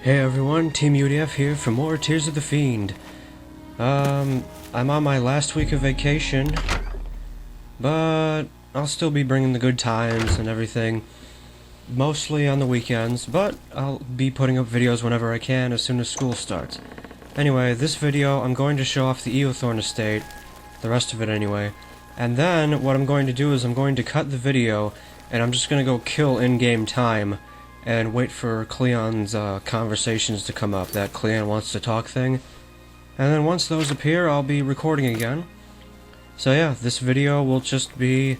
Hey everyone, Team UDF here for more Tears of the Fiend. I'm on my last week of vacation, but I'll still be bringing the good times and everything, mostly on the weekends, but I'll be putting up videos whenever I can as soon as school starts. Anyway, this video I'm going to show off the Eorn estate, the rest of it anyway, and then what I'm going to do is I'm going to cut the video, and I'm just going to go kill in-game time, and wait for Cleon's conversations to come up, that Cleon wants to talk thing. And then once those appear, I'll be recording again. So yeah, this video will just be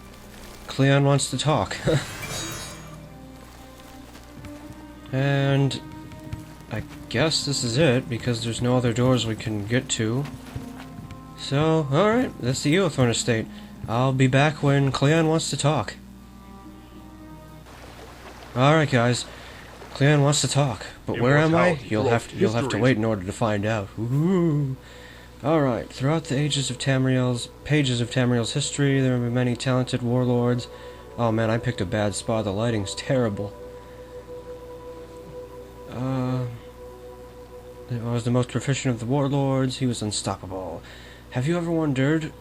Cleon wants to talk. And I guess this is it, because there's no other doors we can get to. So, alright, that's the Eorn estate. I'll be back when Cleon wants to talk. Alright guys, Cleon wants to talk, but where am I? You'll have to wait in order to find out. Alright, throughout the pages of Tamriel's history, there have been many talented warlords. Oh man, I picked a bad spot, the lighting's terrible. He was the most proficient of the warlords, he was unstoppable. Have you ever wondered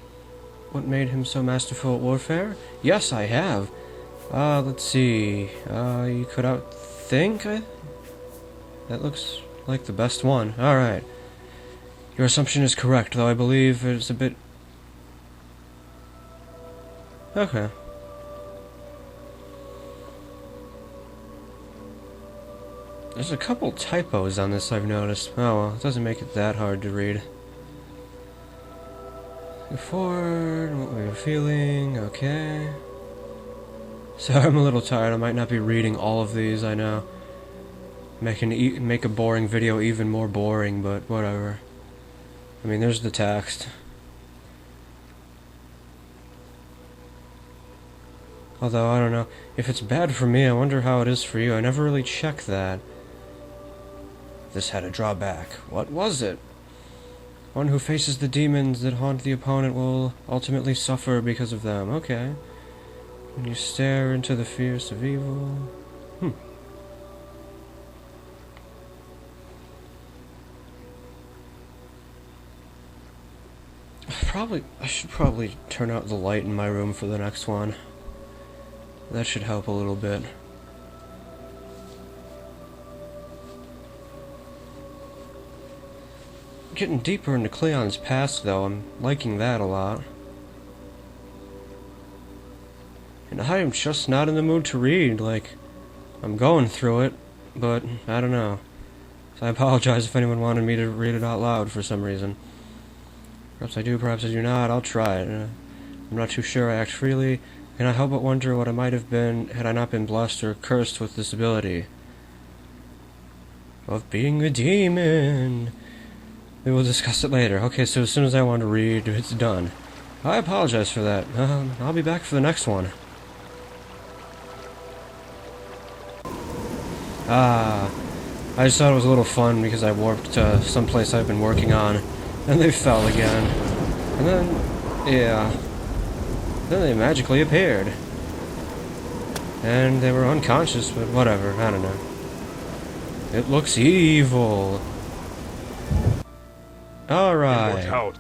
what made him so masterful at warfare? Yes, I have. Let's see. You could outthink? That looks like the best one. Alright. Your assumption is correct, though I believe it's a bit... Okay. There's a couple typos on this I've noticed. Oh well, it doesn't make it that hard to read. Forward, what we were feeling, okay. Sorry, I'm a little tired. I might not be reading all of these, I know. Make a boring video even more boring, but whatever. I mean, there's the text. Although, I don't know. If it's bad for me, I wonder how it is for you. I never really checked that. This had a drawback. What was it? One who faces the demons that haunt the opponent will ultimately suffer because of them. Okay. When you stare into the fierce of evil... I should probably turn out the light in my room for the next one. That should help a little bit. Getting deeper into Cleon's past, though, I'm liking that a lot. And I am just not in the mood to read, like, I'm going through it, but I don't know. So I apologize if anyone wanted me to read it out loud for some reason. Perhaps I do, perhaps I do not, I'll try it. I'm not too sure, I act freely, and I help but wonder what I might have been had I not been blessed or cursed with this ability. Of being a demon. We will discuss it later. Okay, so as soon as I want to read, it's done. I apologize for that. I'll be back for the next one. I just thought it was a little fun because I warped to someplace I've been working on, and they fell again. And then, yeah. Then they magically appeared. And they were unconscious, but whatever, I don't know. It looks evil. Alright.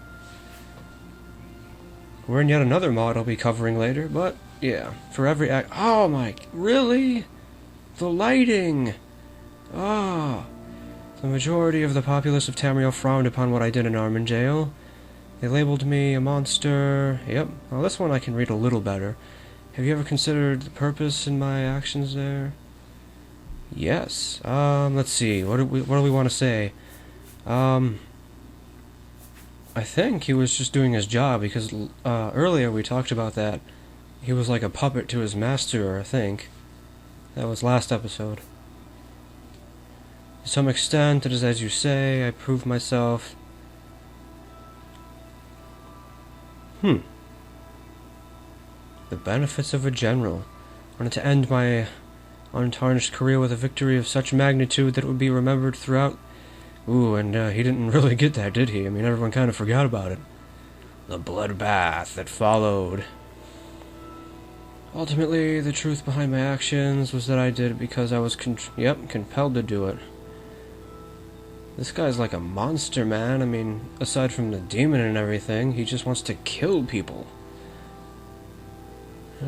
We're in yet another mod I'll be covering later, but yeah. For every act. Oh my. Really? The lighting! Ah. The majority of the populace of Tamriel frowned upon what I did in Armand Jail. They labeled me a monster. Yep. Well, this one I can read a little better. Have you ever considered the purpose in my actions there? Yes. Let's see. What do we want to say? I think he was just doing his job, because earlier we talked about that. He was like a puppet to his master, I think. That was last episode. To some extent, it is as you say, I proved myself. The benefits of a general. I wanted to end my untarnished career with a victory of such magnitude that it would be remembered throughout. Ooh, and he didn't really get that, did he? I mean, everyone kind of forgot about it. The bloodbath that followed. Ultimately, the truth behind my actions was that I did it because I was compelled to do it. This guy's like a monster, man. I mean, aside from the demon and everything, he just wants to kill people.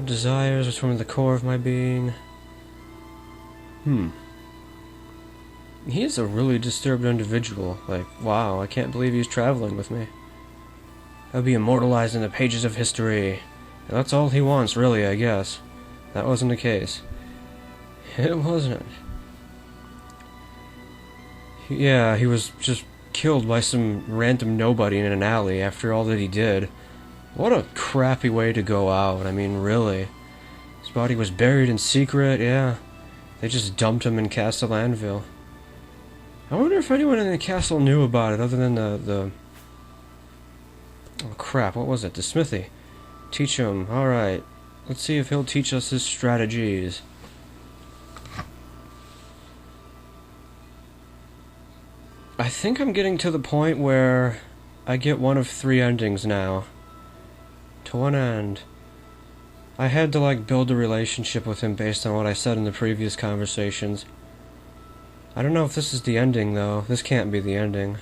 Desires which form the core of my being. He is a really disturbed individual. Like, wow, I can't believe he's traveling with me. I'll be immortalized in the pages of history. And that's all he wants, really, I guess. That wasn't the case. It wasn't. Yeah, he was just killed by some random nobody in an alley after all that he did. What a crappy way to go out, I mean, really. His body was buried in secret, yeah. They just dumped him in Castle Anvil. I wonder if anyone in the castle knew about it, other than the... Oh crap, what was it? The smithy. Teach him, alright. Let's see if he'll teach us his strategies. I think I'm getting to the point where I get one of 3 endings now. To one end. I had to, like, build a relationship with him based on what I said in the previous conversations. I don't know if this is the ending, though. This can't be the ending.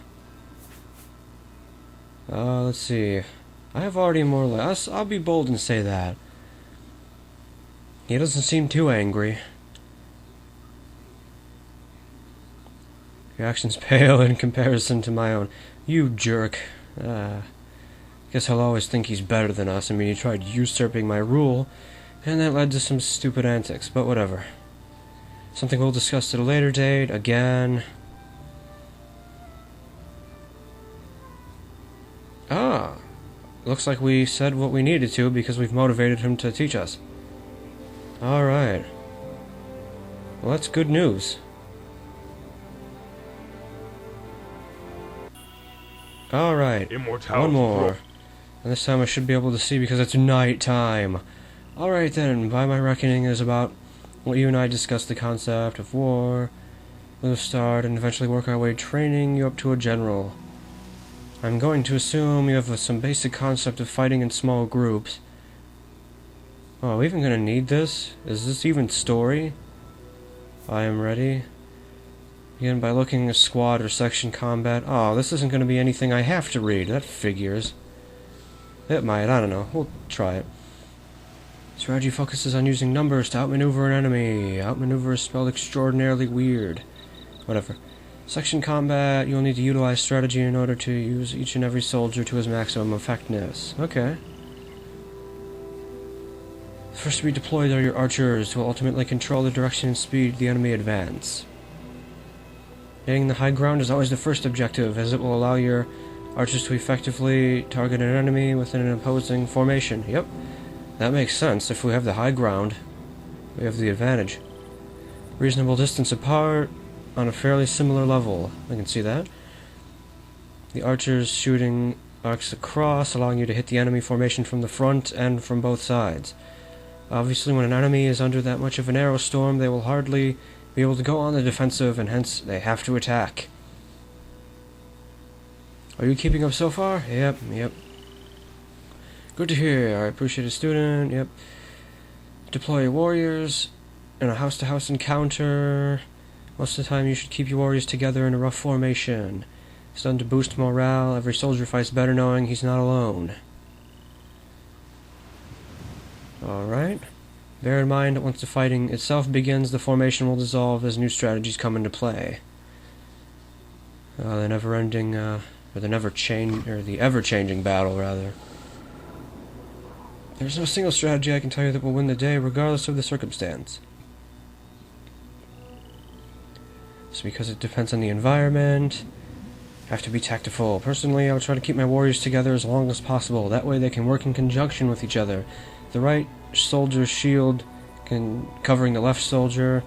Let's see. I have already more or less... I'll be bold and say that. He doesn't seem too angry. Your actions pale in comparison to my own. You jerk. Guess he'll always think he's better than us. I mean, he tried usurping my rule, and that led to some stupid antics, but whatever. Something we'll discuss at a later date, again. Ah, looks like we said what we needed to because we've motivated him to teach us. Alright. Well, that's good news. Alright, one more. And this time I should be able to see because it's night time. Alright then, by my reckoning is about what you and I discussed, the concept of war. We'll start and eventually work our way training you up to a general. I'm going to assume you have some basic concept of fighting in small groups. Oh, are we even going to need this? Is this even story? I am ready. Begin by looking at squad or section combat. Oh, this isn't going to be anything I have to read. That figures. It might, I don't know. We'll try it. Strategy focuses on using numbers to outmaneuver an enemy. Outmaneuver is spelled extraordinarily weird. Whatever. Section combat, you'll need to utilize strategy in order to use each and every soldier to his maximum effectiveness. Okay. First to be deployed are your archers, who will ultimately control the direction and speed of the enemy advance. Getting the high ground is always the first objective, as it will allow your archers to effectively target an enemy within an opposing formation. Yep, that makes sense. If we have the high ground, we have the advantage. Reasonable distance apart, on a fairly similar level. I can see that. The archers shooting arcs across, allowing you to hit the enemy formation from the front and from both sides. Obviously, when an enemy is under that much of an arrow storm, they will hardly be able to go on the defensive, and hence they have to attack. Are you keeping up so far? Yep. Good to hear. I appreciate it, student. Yep. Deploy your warriors in a house-to-house encounter. Most of the time you should keep your warriors together in a rough formation. It's done to boost morale. Every soldier fights better knowing he's not alone. Alright. Bear in mind that once the fighting itself begins, the formation will dissolve as new strategies come into play. The ever-changing battle, rather. There's no single strategy I can tell you that will win the day, regardless of the circumstance. It's because it depends on the environment. Have to be tactful. Personally, I'll try to keep my warriors together as long as possible. That way they can work in conjunction with each other. The right soldier's shield covering the left soldier.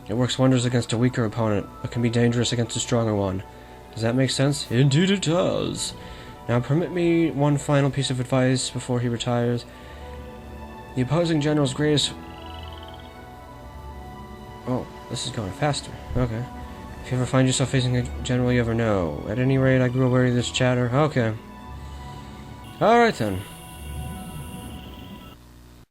It works wonders against a weaker opponent, but can be dangerous against a stronger one. Does that make sense? Indeed it does. Now permit me one final piece of advice before he retires. The opposing general's greatest... Oh, this is going faster. Okay. If you ever find yourself facing a general you ever know. At any rate, I grew weary of this chatter. Okay. Alright then.